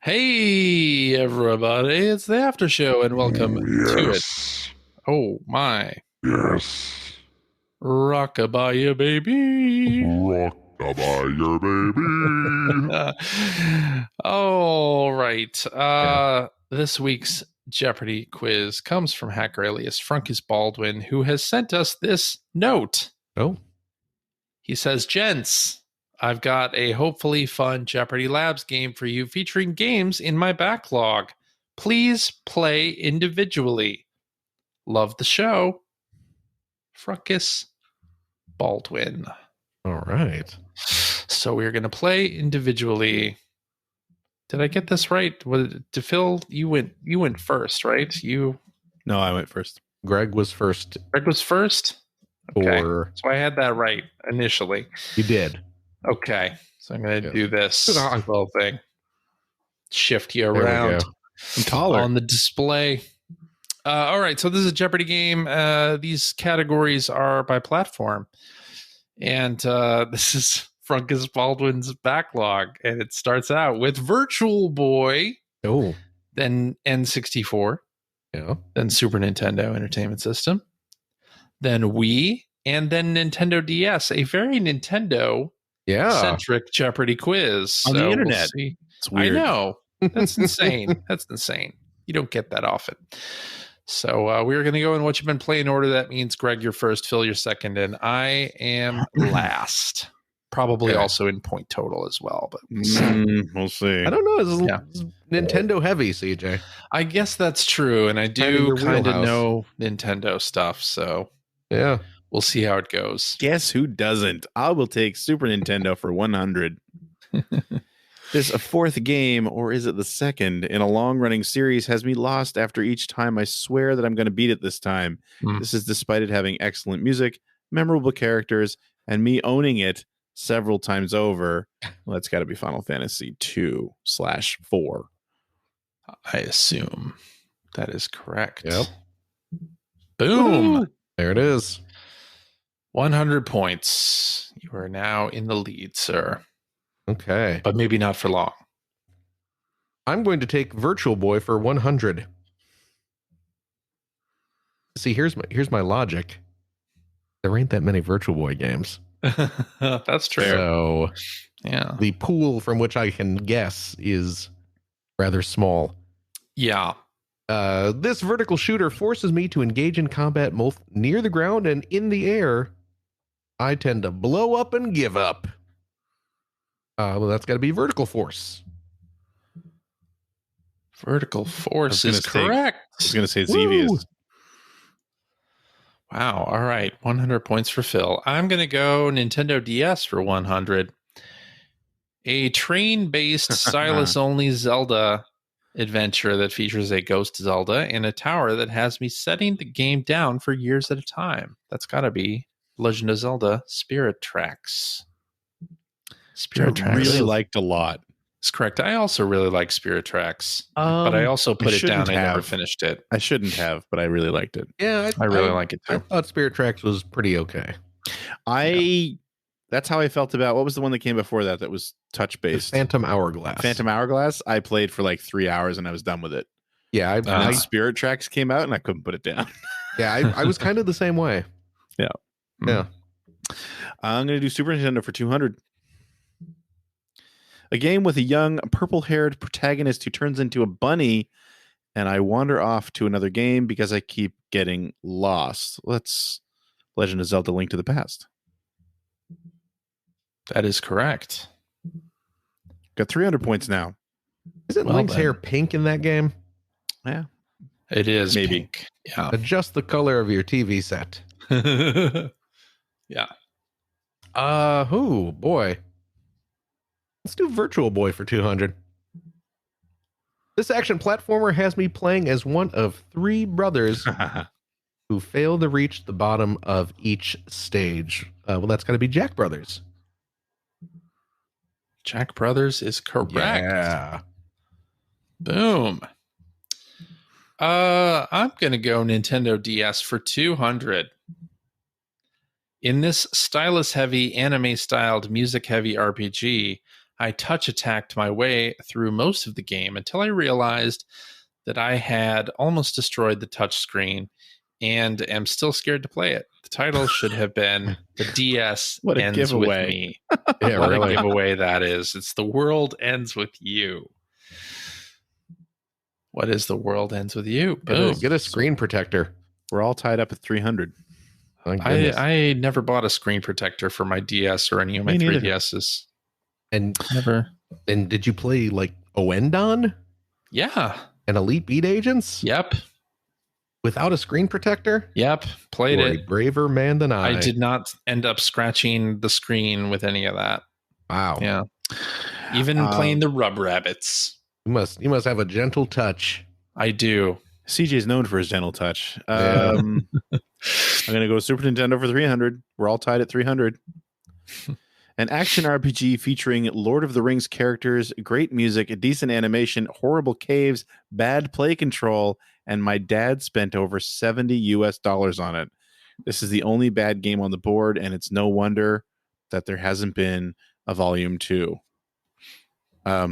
Hey, everybody, it's the after show, and welcome to it. Yes. Oh, my. Yes. Rockabye, baby. Rockabye, baby. All right. This week's Jeopardy quiz comes from hacker alias Frunkus Baldwin, who has sent us this note. Oh. He says, Gents, I've got a hopefully fun Jeopardy Labs game for you featuring games in my backlog. Please play individually. Love the show. Frunkus Baldwin. All right. So we're going to play individually. Did I get this right? Phil, you went first, right? No, I went first. Greg was first. Greg was first? Okay. Or So I had that right initially. you did. Okay. So I'm going to do this Good on. little thing. Shift you There we around go. I'm taller. on the display. All right. So this is a Jeopardy game. These categories are by platform. And this is Frunkus Baldwin's backlog. And it starts out with Virtual Boy, Oh. then N64, Yeah. then Super Nintendo Entertainment System, then Wii, and then Nintendo DS, a very Nintendo-centric Yeah. Jeopardy quiz. On the So internet. see. It's weird. I know. That's insane. That's insane. You don't get that often. So we're going to go in what you've been playing order. That means, Greg, you're first, Phil, you're second, and I am last. Probably Okay. also in point total as well. But We'll see. I don't know. It's Yeah. Nintendo heavy, CJ. I guess that's true. And I Kinda do your kind of wheelhouse. know Nintendo stuff. So Yeah. we'll see how it goes. Guess who doesn't? I will take Super Nintendo for 100. This a fourth game, or is it the second, in a long-running series has me lost after each time. I swear that I'm going to beat it this time. Hmm. This is despite it having excellent music, memorable characters, and me owning it several times over. Well, that's got to be Final Fantasy 2/4. I assume that is correct. Yep. Boom. Woo. There it is. 100 points. You are now in the lead, sir. Okay. But maybe not for long. I'm going to take Virtual Boy for 100. See, here's my logic. There ain't that many Virtual Boy games. That's true. So Yeah. the pool from which I can guess is rather small. Yeah. This vertical shooter forces me to engage in combat both near the ground and in the air. I tend to blow up and give up. Well, that's got to be Vertical Force. Vertical Force I was is gonna say- correct. I was going to say it's Woo! Evious. Wow. All right. 100 points for Phil. I'm going to go Nintendo DS for 100. A train-based stylus-only Zelda adventure that features a ghost Zelda and a tower that has me setting the game down for years at a time. That's got to be Legend of Zelda Spirit Tracks. Spirit I Tracks really liked a lot. is correct. I also really like Spirit Tracks, but Um, I also put it down. shouldn't I never have. finished it. I shouldn't have, but I really liked it. Yeah, I really like it I too. thought Spirit Tracks was pretty okay. That's how I felt about, what was the one that came before that was touch based? Phantom Hourglass. Phantom Hourglass. I played for like 3 hours and I was done with it. Yeah, And then Spirit Tracks came out and I couldn't put it down. I was kind of the same way. Yeah. Yeah. I'm going to do Super Nintendo for 200. A game with a young purple-haired protagonist who turns into a bunny, and I wander off to another game because I keep getting lost. Let's Legend of Zelda: Link to the Past. That is correct. Got 300 points now. Isn't Well Link's then. hair pink in that game? Yeah. It is Maybe. pink. Yeah. Adjust the color of your TV set. Yeah. Oh boy. Let's do Virtual Boy for 200. This action platformer has me playing as one of 3 brothers who fail to reach the bottom of each stage. Well, that's got to be Jack Brothers. Jack Brothers is correct. Yeah. Boom. I'm gonna go Nintendo DS for 200. In this stylus-heavy, anime-styled, music-heavy RPG, I touch attacked my way through most of the game until I realized that I had almost destroyed the touchscreen and am still scared to play it. The title should have been The DS What a Ends giveaway. With Me. Yeah, What really. a giveaway that is. It's The World Ends With You. What is The World Ends With You? Boom. Get a screen protector. We're all tied up at 300. My goodness. I never bought a screen protector for my DS or any of my Me neither. 3DSs. and Never. and did you play like Oendon Yeah. and Elite Beat Agents Yep. without a screen protector? Yep. Played You're a it. braver man than I did not end up scratching the screen with any of that. Wow. Yeah. Even playing the Rub Rabbits. You must have a gentle touch. I do. CJ is known for his gentle touch. Yeah. I'm going to go Super Nintendo for 300. We're all tied at 300. An action RPG featuring Lord of the Rings characters, great music, decent animation, horrible caves, bad play control, and my dad spent over $70 on it. This is the only bad game on the board, and it's no wonder that there hasn't been a volume 2. I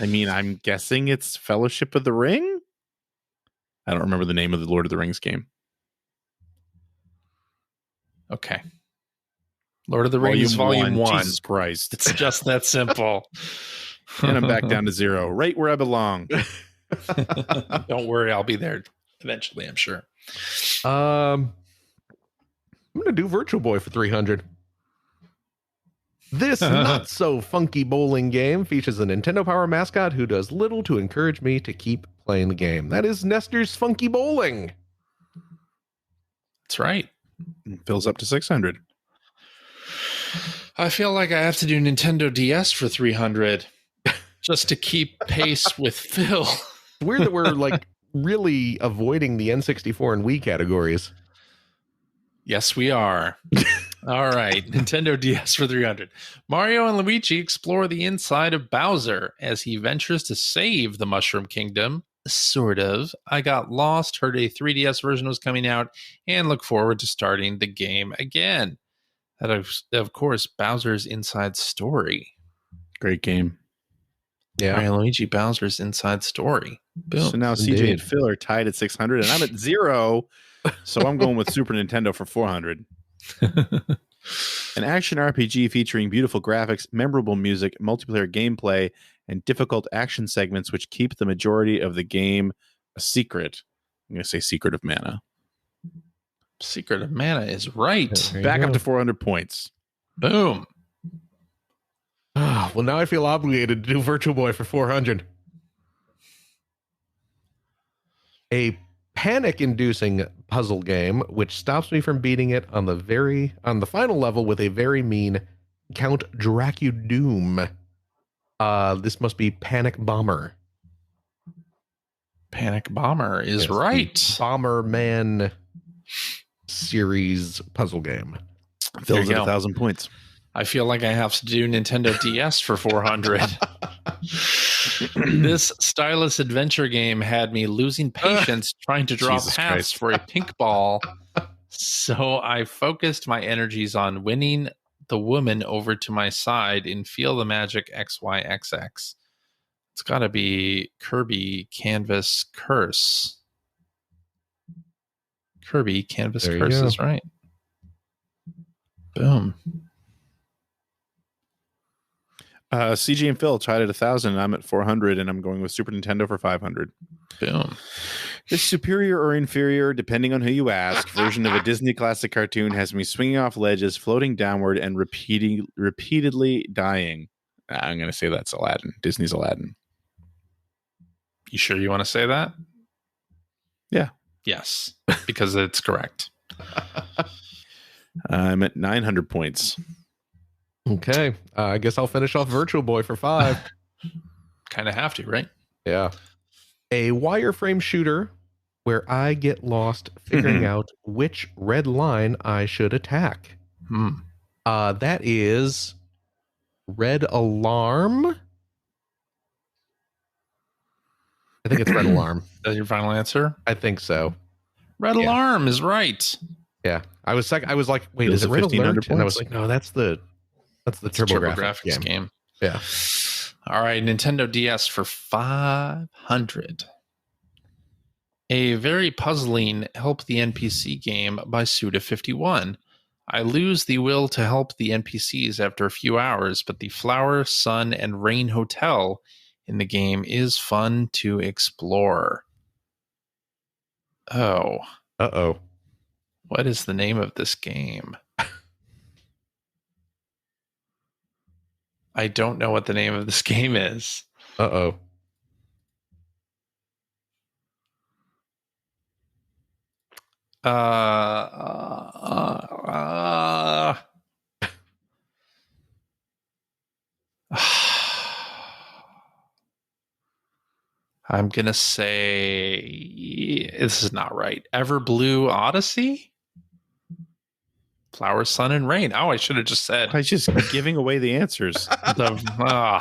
mean, I'm guessing it's Fellowship of the Ring? I don't remember the name of the Lord of the Rings game. Okay. Lord of the Rings Volume 1. Jesus Christ. It's just that simple. And I'm back down to 0, right where I belong. Don't worry, I'll be there eventually, I'm sure. I'm gonna do Virtual Boy for 300. This not so funky bowling game features a Nintendo Power mascot who does little to encourage me to keep playing the game. That is Nestor's Funky Bowling. That's right. Fills up to 600. I feel like I have to do Nintendo DS for 300 just to keep pace with Phil. It's weird that we're like really avoiding the N64 and Wii categories. Yes, we are. All right. Nintendo DS for 300. Mario and Luigi explore the inside of Bowser as he ventures to save the Mushroom Kingdom. Sort of. I got lost, heard a 3DS version was coming out, and look forward to starting the game again. That is, of course, Bowser's Inside Story. Great game. Yeah. Mario and Luigi Bowser's Inside Story. Boom. So now CJ Indeed. and Phil are tied at 600, and I'm at 0. So I'm going with Super Nintendo for 400. An action RPG featuring beautiful graphics, memorable music, multiplayer gameplay, and difficult action segments which keep the majority of the game a secret. I'm going to say Secret of Mana. Secret of Mana is right. There you Back go. up to 400 points. Boom. Well, now I feel obligated to do Virtual Boy for 400. A panic-inducing puzzle game which stops me from beating it on the final level with a very mean Count Dracudoom. This must be Panic Bomber. Panic Bomber is Yes, the right. Bomberman series puzzle game. Phil's you at go. 1,000 points. I feel like I have to do Nintendo DS for 400. This stylus adventure game had me losing patience trying to draw Jesus paths Christ. for a pink ball. So I focused my energies on winning the woman over to my side in Feel the Magic XYXX. It's got to be Kirby Canvas Curse. Kirby Canvas There you Curse go. is right. Boom. CG and Phil tied at 1,000, and I'm at 400, and I'm going with Super Nintendo for 500. Boom. This superior or inferior, depending on who you ask, version of a Disney classic cartoon has me swinging off ledges, floating downward, and repeatedly dying. I'm going to say that's Aladdin. Disney's Aladdin. You sure you want to say that? Yeah. Yes, because it's correct. I'm at 900 points. Okay. I guess I'll finish off Virtual Boy for 5. Kind of have to, right? Yeah. A wireframe shooter where I get lost figuring out which red line I should attack. That is Red Alarm. I think it's Red Alarm. Is that your final answer? I think so. Red Yeah. Alarm is right. Yeah, I was like, wait, Feels is it at Red 1,500 Alert? And I was points. like, no, that's the TurboGrafx game. Yeah. All right, Nintendo DS for 500. A very puzzling help the NPC game by Suda51. I lose the will to help the NPCs after a few hours, but the Flower, Sun, and Rain Hotel in the game is fun to explore. Oh, Uh-oh. what is the name of this game? I don't know what the name of this game is. Uh-oh. I'm gonna say this is not right. Everblue Odyssey? Flower, Sun, and Rain. Oh, I should have just said I was just giving away the answers. I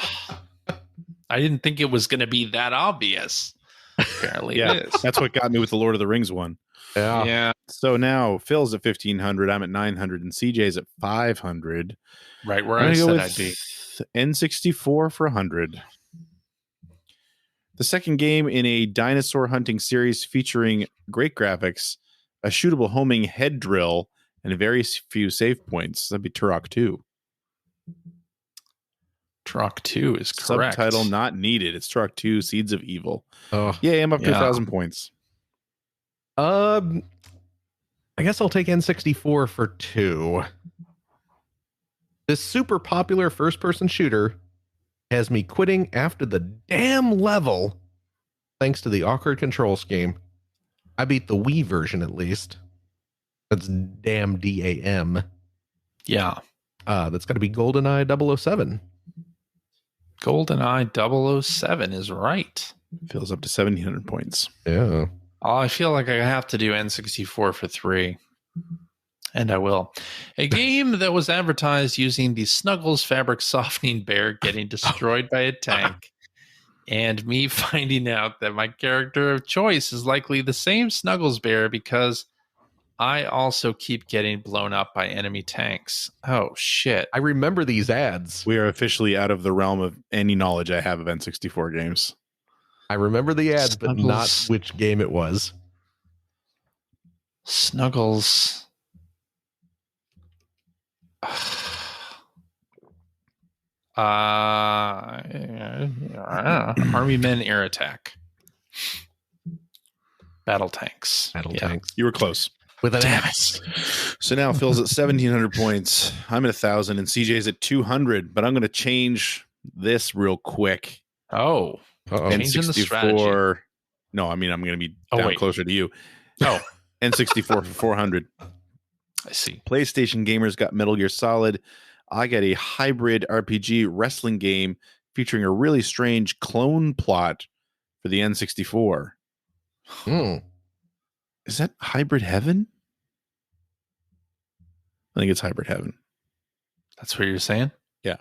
didn't think it was gonna be that obvious. Apparently Yeah, it is. that's what got me with the Lord of the Rings one. Yeah. Yeah. So now Phil's at 1,500, I'm at 900, and CJ's at 500. Right where I'm I gonna go said with I'd be. N64 for 100. The second game in a dinosaur hunting series featuring great graphics, a shootable homing head drill, and very few save points. That'd be Turok 2. Turok 2 is correct. Subtitle not needed. It's Turok 2 Seeds of Evil. Oh. Yeah, I'm up to Yeah. 1,000 points. I guess I'll take N64 for 2. This super popular first-person shooter has me quitting after the damn level thanks to the awkward control scheme. I beat the Wii version at least. That's damn DAM. Yeah. That's got to be GoldenEye 007. GoldenEye 007 is right. Feels up to 1,700 points. Yeah. Oh, I feel like I have to do N64 for 3. And I will. A game that was advertised using the Snuggles fabric softening bear getting destroyed by a tank, and me finding out that my character of choice is likely the same Snuggles bear because I also keep getting blown up by enemy tanks. Oh, shit. I remember these ads. We are officially out of the realm of any knowledge I have of N64 games. I remember the ads, but not Snuggles. which game it was. Snuggles. Army Men Air Attack. Battle tanks. Battle Yeah. tanks. You were close. With an Damn X. So now Phil's at 1,700 points. I'm at 1,000, and CJ's at 200. But I'm going to change this real quick. Oh. Uh-oh. Changing the strategy. N64. No, I mean I'm going to be Oh, down wait. closer to you. Oh, N64 for 400. I see. PlayStation gamers got Metal Gear Solid. I got a hybrid RPG wrestling game featuring a really strange clone plot for the N64. Hmm. Is that Hybrid Heaven? I think it's Hybrid Heaven. That's what you're saying? Yeah.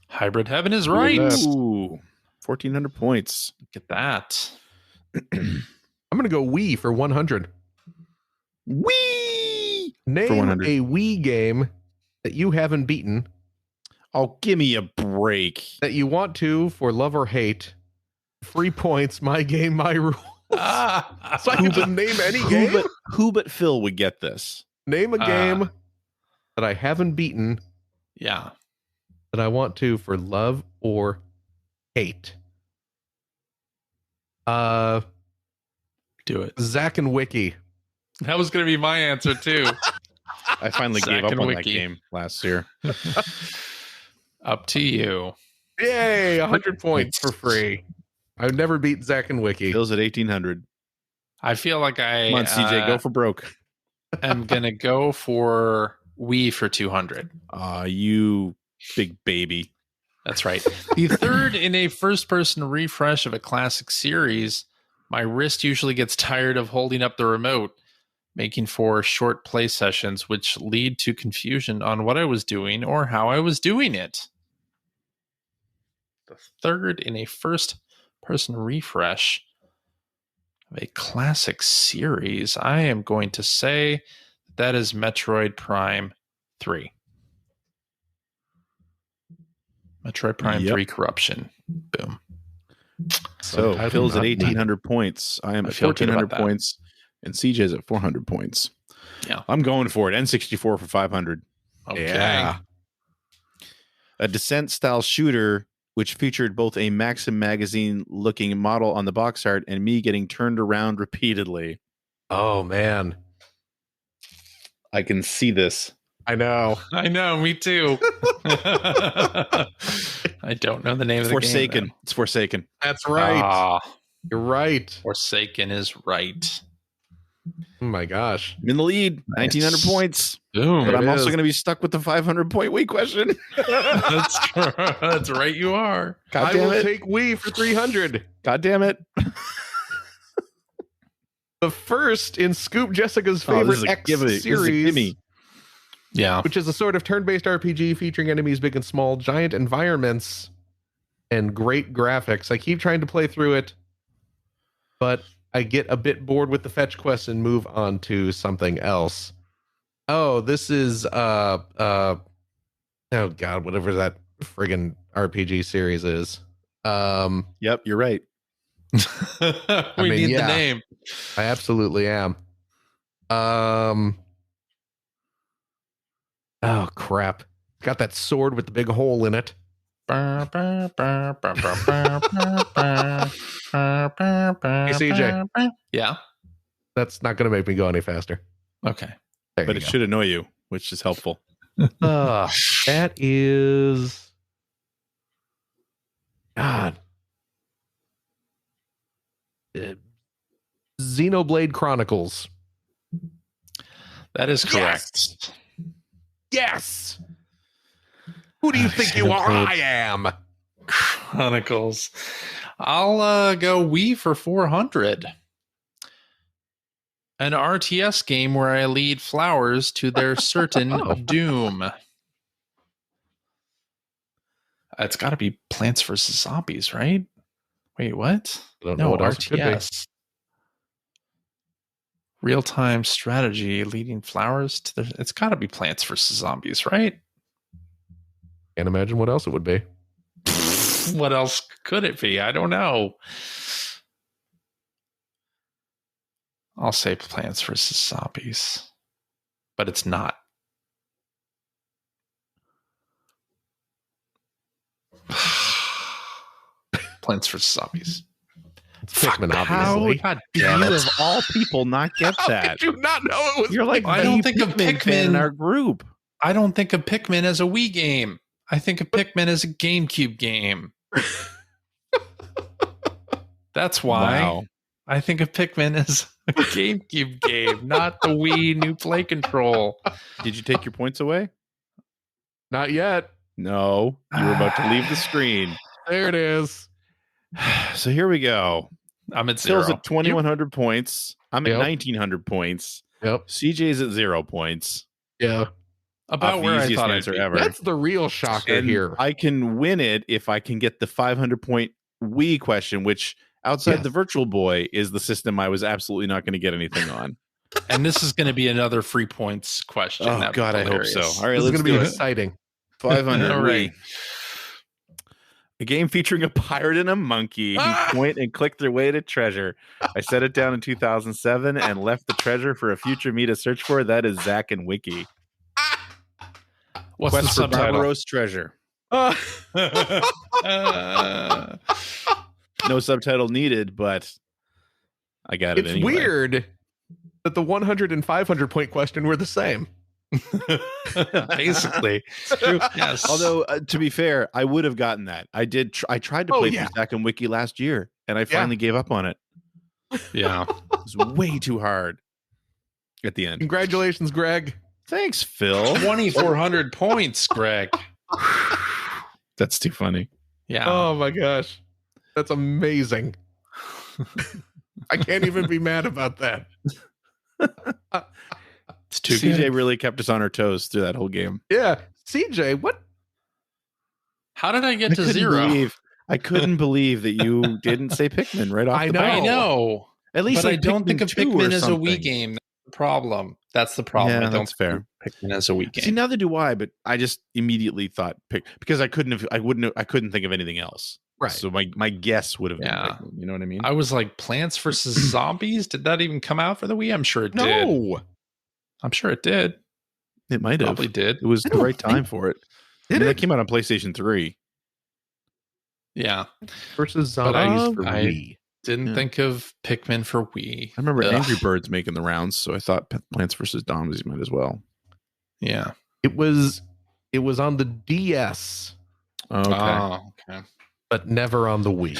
Hybrid Heaven is right. that. Ooh, 1,400 points. Look at that. I'm going to go Wii for 100. Whee! Name For 100. a Wii game that you haven't beaten Oh, give me a break. that you want to for love or hate. 3 points, my game, my rules. So I can just name any game? Who but Phil would get this? Name a game that I haven't beaten Yeah. that I want to for love or hate. Do it. Zack and Wiki. That was going to be my answer, too. I finally Zack gave up and on that Wiki. game last year. Up to you. Yay, 100 points for free. I would never beat Zack and Wiki. Phil's at 1,800. I feel like I Come on, CJ, go for broke. am going to go for Wii for 200. You big baby. That's right. The third in a first-person refresh of a classic series, my wrist usually gets tired of holding up the remote, making for short play sessions, which lead to confusion on what I was doing or how I was doing it. The third in a first-person refresh A classic series. I am going to say that is Metroid Prime 3. Metroid Prime 3 Corruption. Boom. So I do Phil's at not know. 1,800 points. I am I at feel good 1,400 about that. points. And CJ's at 400 points. Yeah. I'm going for it. N64 for 500. Okay. Yeah. A Descent-style shooter, which featured both a Maxim magazine-looking model on the box art and me getting turned around repeatedly. Oh, man. I can see this. I know. I know, me too. I don't know the name of the Forsaken. game. It's Forsaken. That's Right. right. You're right. Forsaken is right. Oh, my gosh. I'm in the lead. Nice. 1,900 points. Boom. But There I'm it also is. going to be stuck with the 500-point weight question. That's right, you are. God I damn will it. take Wii for 300. God damn it. The first in Scoop Jessica's Oh, favorite this is a X gimme. This is a series, gimme. Yeah. which is a sort of turn-based RPG featuring enemies big and small, giant environments, and great graphics. I keep trying to play through it, but I get a bit bored with the fetch quests and move on to something else. Oh, this is oh god, whatever that friggin' RPG series is. Yep, you're right. We mean, need yeah. the name. I absolutely am. Oh crap. Got that sword with the big hole in it. Hey, CJ. Yeah. That's not going to make me go any faster. Okay. There But you it go. should annoy you, which is helpful. That is God. Xenoblade Chronicles. That is correct. Yes. Who do you think you are? I am. Chronicles. I'll go Wii for 400. An RTS game where I lead flowers to their certain Oh. doom. It's got to be Plants vs. Zombies, right? Wait, what? I don't know what else it could be. RTS. Real-time strategy leading flowers to their... It's got to be Plants vs. Zombies, right? Can't imagine what else it would be. What else could it be? I don't know. I'll say Plants vs. Zombies. But it's not. Plants vs. Zombies. It's Pikmin, How obviously. God did damn you, it. of all people, not get How that? did you not know it was? You're like, I don't the think of Pikmin fan in Pikmin. our group. I don't think of Pikmin as a Wii game. I think of Pikmin as a GameCube game. That's why. Wow. I think of Pikmin as a GameCube game, not the Wii new play control. Did you take your points away? Not yet. No. You were about to leave the screen. There it is. So here we go. I'm at 0. Phil's at 2,100 points. I'm at Yep. 1,900 points. Yep. CJ's at 0 points. Yeah. About Off where the I easiest thought answer I'd be. ever. That's the real shocker And here. I can win it if I can get the 500-point Wii question, which outside Yes. the Virtual Boy is the system I was absolutely not going to get anything on. And this is going to be another free points question. Oh, That'd be God, I hope so. hilarious. All right, This is let's going to do be it. exciting. 500 All Wii. right. A game featuring a pirate and a monkey who point and click their way to treasure. I set it down in 2007 and left the treasure for a future me to search for. That is Zach and Wiki. What's Quest the for subtitle? Barbaros treasure. No subtitle needed, but I got it It's anyway. weird that the 100 and 500 point question were the same. Basically. It's true. Yes. Although, to be fair, I would have gotten that. I did. I tried to Oh, play yeah. through Zach and Wiki last year, and I finally gave up on it. Yeah. It was way too hard at the end. Congratulations, Greg. Thanks, Phil. 2,400 points, Greg. That's too funny. Yeah. Oh my gosh. That's amazing. I can't even be mad about that. It's too CJ good. really kept us on our toes through that whole game. Yeah. CJ, what? How did I get to couldn't 0? I couldn't believe that you didn't say Pikmin right off I the know. bat. I know. At least But like I don't think of 2 or Pikmin as a something. Wii game. That's the problem. That's the problem. Yeah, I don't that's fair. think of Pikmin as a Wii game. See, neither do I, but I just immediately thought because I couldn't think of anything else. Right. So my guess would have been Yeah. Pikmin. You know what I mean? I was like, Plants vs. Zombies? Did that even come out for the Wii? I'm sure it did. No. I'm sure it did. It might have. Probably did. It was I the don't right time think- for it. Did That it? came out on PlayStation 3. Yeah. Versus But zombies for I- Wii. Didn't Yeah. think of Pikmin for Wii. I remember Ugh. Angry Birds making the rounds, so I thought Plants vs. Zombies might as well. Yeah. It was on the DS, Okay. Oh, okay. but never on the Wii.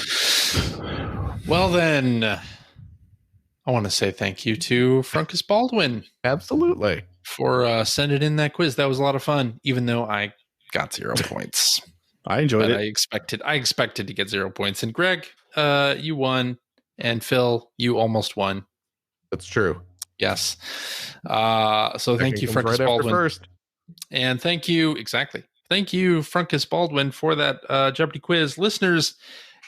Well, then, I want to say thank you to Frunkus Baldwin Absolutely. for sending in that quiz. That was a lot of fun, even though I got 0 points. I enjoyed But it. I expected to get 0 points. And Greg, you won, and Phil, you almost won. That's true. Yes. So thank Second you, comes Frunkus right after Baldwin. first. And thank you, exactly. Thank you, Frunkus Baldwin, for that Jeopardy quiz. Listeners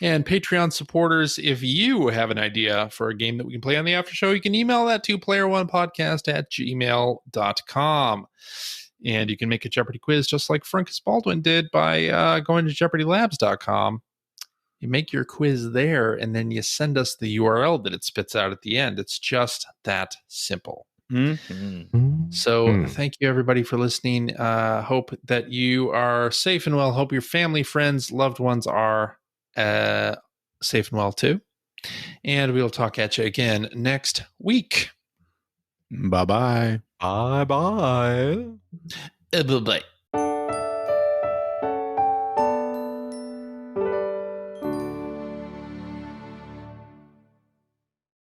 and Patreon supporters, if you have an idea for a game that we can play on the after show, you can email that to player1podcast@gmail.com. And you can make a Jeopardy quiz just like Frunkus Baldwin did by going to jeopardylabs.com. You make your quiz there, and then you send us the URL that it spits out at the end. It's just that simple. Mhm. So thank you, everybody, for listening. Hope that you are safe and well. Hope your family, friends, loved ones are safe and well, too. And we'll talk at you again next week. Bye-bye. Bye-bye. Bye-bye.